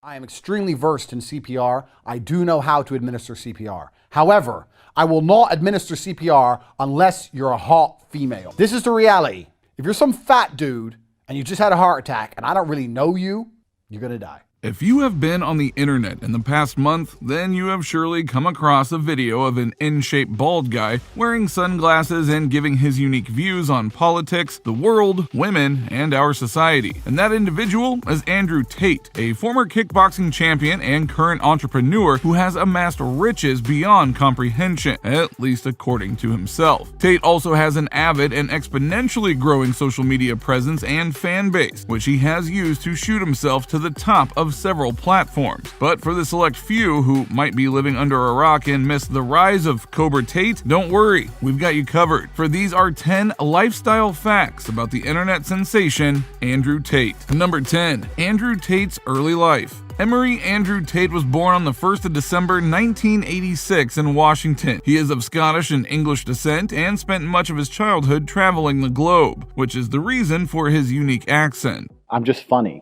I am extremely versed in CPR. I do know how to administer CPR. However, I will not administer CPR unless you're a hot female. This is the reality. If you're some fat dude and you just had a heart attack and I don't really know you, you're gonna die. If you have been on the internet in the past month, then you have surely come across a video of an in-shape bald guy wearing sunglasses and giving his unique views on politics, the world, women, and our society. And that individual is Andrew Tate, a former kickboxing champion and current entrepreneur who has amassed riches beyond comprehension, at least according to himself. Tate also has an avid and exponentially growing social media presence and fan base, which he has used to shoot himself to the top of several platforms. But for the select few who might be living under a rock and miss the rise of Tate, don't worry, we've got you covered. For these are 10 lifestyle facts about the internet sensation Andrew Tate. Number 10. Andrew Tate's early life. Emory Andrew Tate was born on the 1st of December 1986 in Washington. He is of Scottish and English descent and spent much of his childhood traveling the globe, which is the reason for his unique accent. I'm just funny.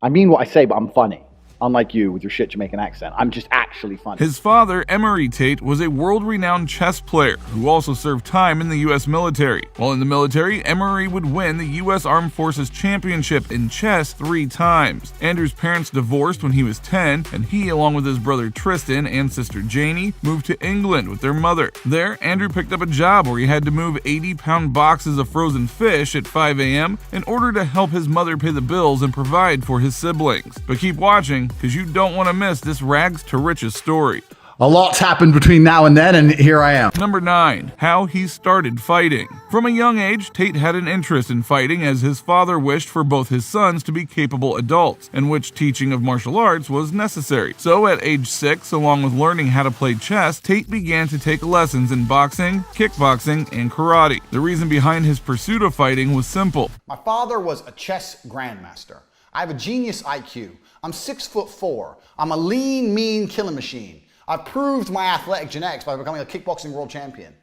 I mean what I say, but I'm funny. Unlike you with your shit Jamaican accent. I'm just actually funny. His father, Emorytate, was a world-renowned chess player who also served time in the U.S. military. While in the military, Emory would win the U.S. Armed Forces Championship in chess 3 times. Andrew's parents divorced when he was 10, and he, along with his brother Tristan and sister Janie, moved to England with their mother. There, Andrew picked up a job where he had to move 80-pound boxes of frozen fish at 5 a.m. in order to help his mother pay the bills and provide for his siblings. But keep watching, because you don't want to miss this rags to riches story. A lot's happened between now and then, and here I am. Number 9. How he started fighting. From a young age, Tate had an interest in fighting as his father wished for both his sons to be capable adults, in which teaching of martial arts was necessary. So at age 6, along with learning how to play chess, Tate began to take lessons in boxing, kickboxing, and karate. The reason behind his pursuit of fighting was simple. My father was a chess grandmaster. I have a genius IQ. I'm 6'4". I'm a lean, mean killing machine. I've proved my athletic genetics by becoming a kickboxing world champion.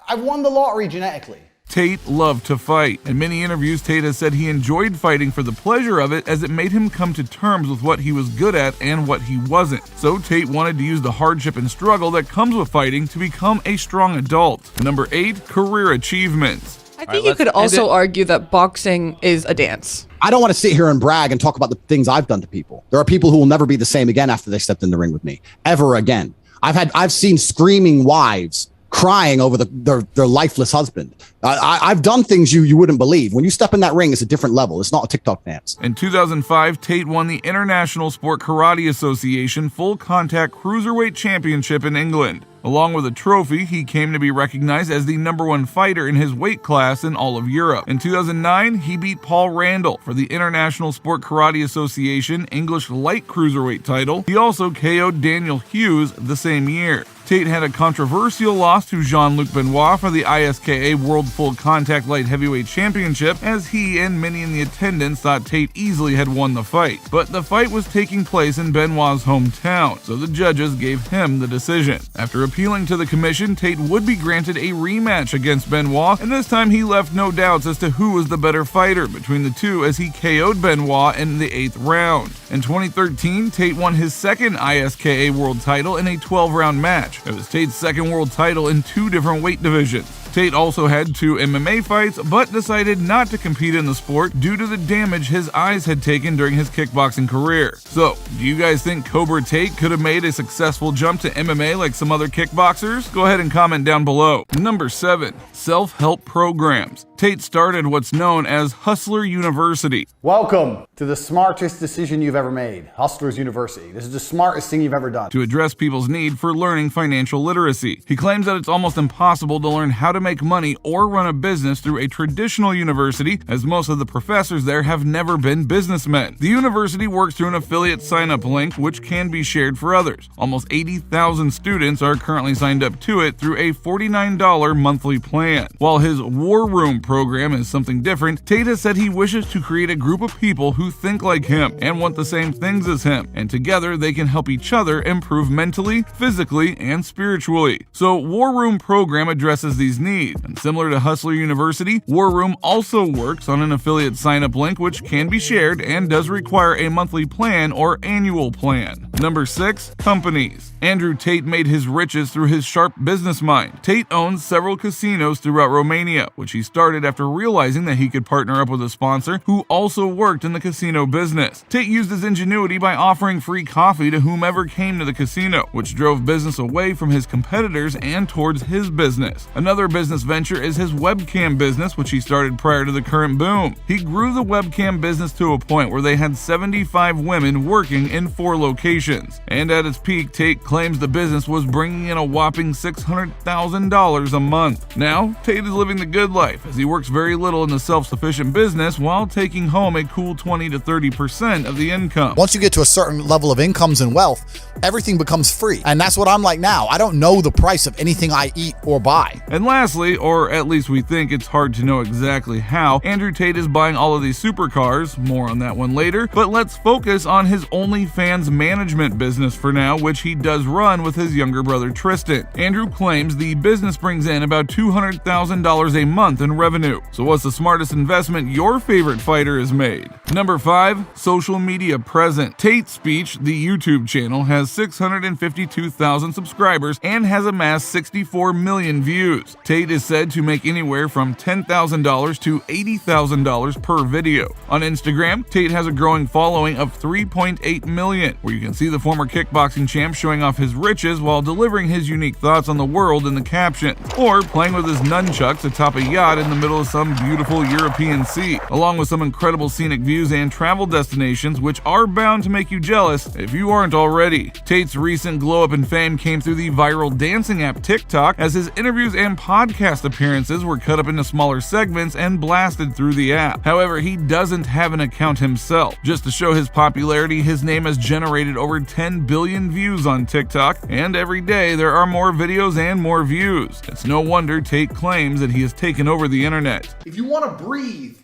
I've won the lottery genetically. Tate loved to fight. In many interviews, Tate has said he enjoyed fighting for the pleasure of it as it made him come to terms with what he was good at and what he wasn't. So Tate wanted to use the hardship and struggle that comes with fighting to become a strong adult. Number 8. Career achievements. I think you could also argue that boxing is a dance. I don't want to sit here and brag and talk about the things I've done to people. There are people who will never be the same again after they stepped in the ring with me, ever again. I've seen screaming wives crying over their lifeless husband. I've done things you wouldn't believe. When you step in that ring, it's a different level. It's not a TikTok dance. In 2005, Tate won the International Sport Karate Association Full Contact Cruiserweight Championship in England. Along with a trophy, he came to be recognized as the #1 fighter in his weight class in all of Europe. In 2009, he beat Paul Randall for the International Sport Karate Association English Light Cruiserweight title. He also KO'd Daniel Hughes the same year. Tate had a controversial loss to Jean-Luc Benoit for the ISKA World Full Contact Light Heavyweight Championship, as he and many in the attendance thought Tate easily had won the fight. But the fight was taking place in Benoit's hometown, so the judges gave him the decision. After appealing to the commission, Tate would be granted a rematch against Benoit, and this time he left no doubts as to who was the better fighter between the two as he KO'd Benoit in the 8th round. In 2013, Tate won his second ISKA World title in a 12-round match. It was Tate's second world title in 2 different weight divisions. Tate also had 2 MMA fights, but decided not to compete in the sport due to the damage his eyes had taken during his kickboxing career. So, do you guys think Tate could have made a successful jump to MMA like some other kickboxers? Go ahead and comment down below. Number 7. Self-help programs. Tate started what's known as Hustler'suniversity. Welcome to the smartest decision you've ever made, Hustlers University. This is the smartest thing you've ever done. To address people's need for learning financial literacy. He claims that it's almost impossible to learn how to make money or run a business through a traditional university, as most of the professors there have never been businessmen. The university works through an affiliate sign-up link, which can be shared for others. Almost 80,000 students are currently signed up to it through a $49 monthly plan. While his War Room program is something different, Tate has said he wishes to create a group of people who think like him and want the same things as him, and together they can help each other improve mentally, physically, and spiritually. So War Room program addresses these needs, and similar to Hustler University, War Room also works on an affiliate sign-up link which can be shared and does require a monthly plan or annual plan. Number 6. Companies. Andrew Tate made his riches through his sharp business mind. Tate owns several casinos throughout Romania, which he started after realizing that he could partner up with a sponsor who also worked in the casino business. Tate used his ingenuity by offering free coffee to whomever came to the casino, which drove business away from his competitors and towards his business. Another business venture is his webcam business, which he started prior to the current boom. He grew the webcam business to a point where they had 75 women working in 4 locations, and at its peak, Tate claims the business was bringing in a whopping $600,000 a month. Now, Tate is living the good life as he works very little in the self-sufficient business while taking home a cool 20 to 30% of the income. Once you get to a certain level of incomes and wealth, everything becomes free. And that's what I'm like now. I don't know the price of anything I eat or buy. And lastly, or at least we think it's hard to know exactly how, Andrew Tate is buying all of these supercars, more on that one later, but let's focus on his OnlyFans management business for now, which he does run with his younger brother Tristan. Andrew claims the business brings in about $200,000 a month in revenue. So what's the smartest investment your favorite fighter has made? Number 5. Social media present. Tate Speech, the YouTube channel, has 652,000 subscribers and has amassed 64 million views. Tate is said to make anywhere from $10,000 to $80,000 per video. On Instagram, Tate has a growing following of 3.8 million, where you can see the former kickboxing champ showing off his riches while delivering his unique thoughts on the world in the caption, or playing with his nunchucks atop a yacht in the middle of some beautiful European sea, along with some incredible scenic views and travel destinations which are bound to make you jealous if you aren't already. Tate's recent glow up in fame came through the viral dancing app TikTok, as his interviews and podcast appearances were cut up into smaller segments and blasted through the app. However, he doesn't have an account himself. Just to show his popularity, his name has generated over 10 billion views on TikTok, and every day there are more videos and more views. It's no wonder Tate claims that he has taken over the internet. If you want to breathe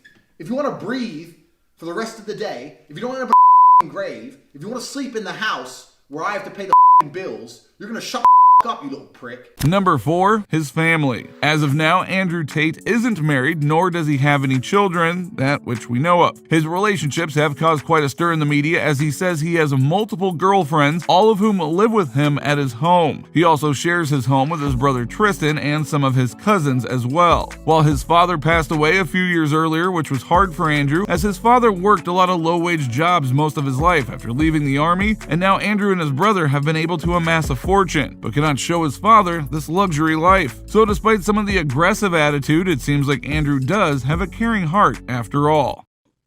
for the rest of the day, if you don't want to have a grave, if you want to sleep in the house where I have to pay the bills, you're going to shut up, you little prick. Number 4, his family. As of now, Andrew Tate isn't married, nor does he have any children, that which we know of. His relationships have caused quite a stir in the media, as he says he has multiple girlfriends, all of whom live with him at his home. He also shares his home with his brother Tristan and some of his cousins as well. While his father passed away a few years earlier, which was hard for Andrew, as his father worked a lot of low-wage jobs most of his life after leaving the army, and now Andrew and his brother have been able to amass a fortune, but cannot show his father this luxury life. So despite some of the aggressive attitude, it seems like Andrew does have a caring heart after all.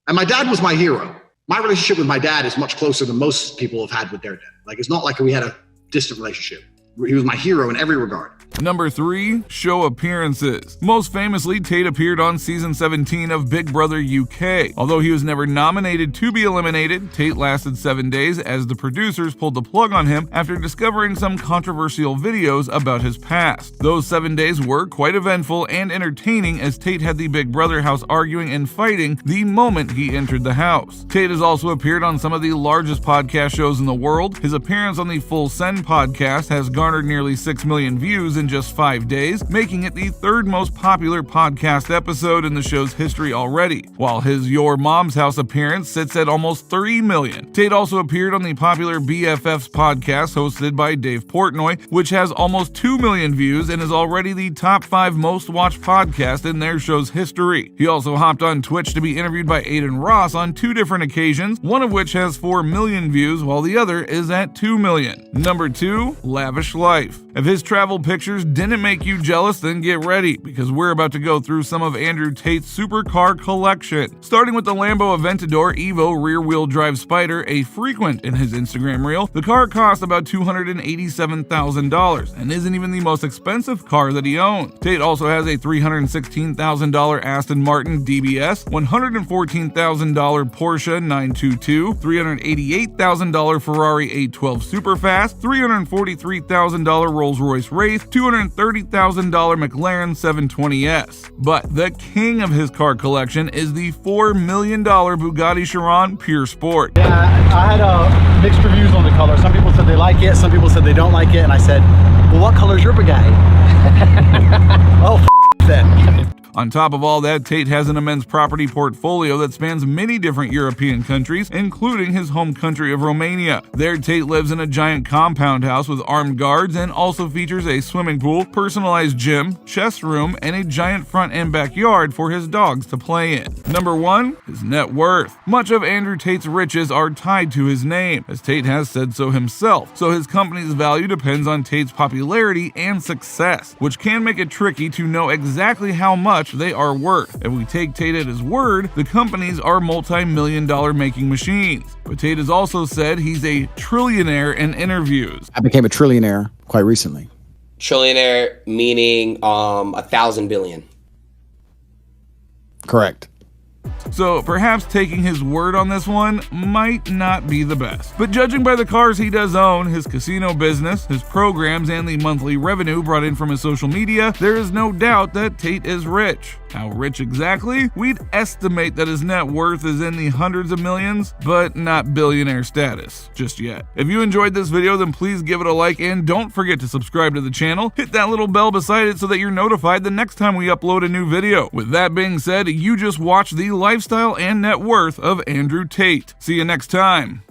And my dad was my hero. My relationship with my dad is much closer than most people have had with their dad. Like, it's not like we had a distant relationship. He was my hero in every regard. Number 3, show appearances. Most famously, Tate appeared on season 17 of Big Brother UK. Although he was never nominated to be eliminated, Tate lasted 7 days as the producers pulled the plug on him after discovering some controversial videos about his past. Those 7 days were quite eventful and entertaining, as Tate had the Big Brother house arguing and fighting the moment he entered the house. Tate has also appeared on some of the largest podcast shows in the world. His appearance on the Full Send podcast has garnered nearly 6 million views in just 5 days, making it the 3rd most popular podcast episode in the show's history already, while his Your Mom's House appearance sits at almost 3 million. Tate also appeared on the popular BFFs podcast hosted by Dave Portnoy, which has almost 2 million views and is already the top 5 most watched podcast in their show's history. He also hopped on Twitch to be interviewed by Aiden Ross on 2 different occasions, one of which has 4 million views while the other is at 2 million. Number 2, lavish life. If his travel pictures didn't make you jealous, then get ready, because we're about to go through some of Andrew Tate's supercar collection. Starting with the Lambo Aventador Evo rear-wheel drive Spider, a frequent in his Instagram reel, the car cost about $287,000 and isn't even the most expensive car that he owns. Tate also has a $316,000 Aston Martin DBS, $114,000 Porsche 922, $388,000 Ferrari 812 Superfast, $343,000 Rolls-Royce Wraith, $230,000 McLaren 720S. But the king of his car collection is the $4 million Bugatti Chiron Pure Sport. Yeah, I had mixed reviews on the color. Some people said they like it, some people said they don't like it, and I said, well, what color is your Bugatti? Oh, then. On top of all that, Tate has an immense property portfolio that spans many different European countries, including his home country of Romania. There, Tate lives in a giant compound house with armed guards and also features a swimming pool, personalized gym, chess room, and a giant front and backyard for his dogs to play in. Number 1, his net worth. Much of Andrew Tate's riches are tied to his name, as Tate has said so himself, so his company's value depends on Tate's popularity and success, which can make it tricky to know exactly how much they are worth. If we take Tate at his word, the companies are multi-million-dollar making machines. But Tate has also said he's a trillionaire in interviews. I became a trillionaire quite recently. Trillionaire meaning 1,000 billion. Correct. So perhaps taking his word on this one might not be the best. But judging by the cars he does own, his casino business, his programs, and the monthly revenue brought in from his social media, there is no doubt that Tate is rich. How rich exactly? We'd estimate that his net worth is in the hundreds of millions, but not billionaire status just yet. If you enjoyed this video, then please give it a like and don't forget to subscribe to the channel. Hit that little bell beside it so that you're notified the next time we upload a new video. With that being said, you just watched the lifestyle and net worth of Andrew Tate. See you next time.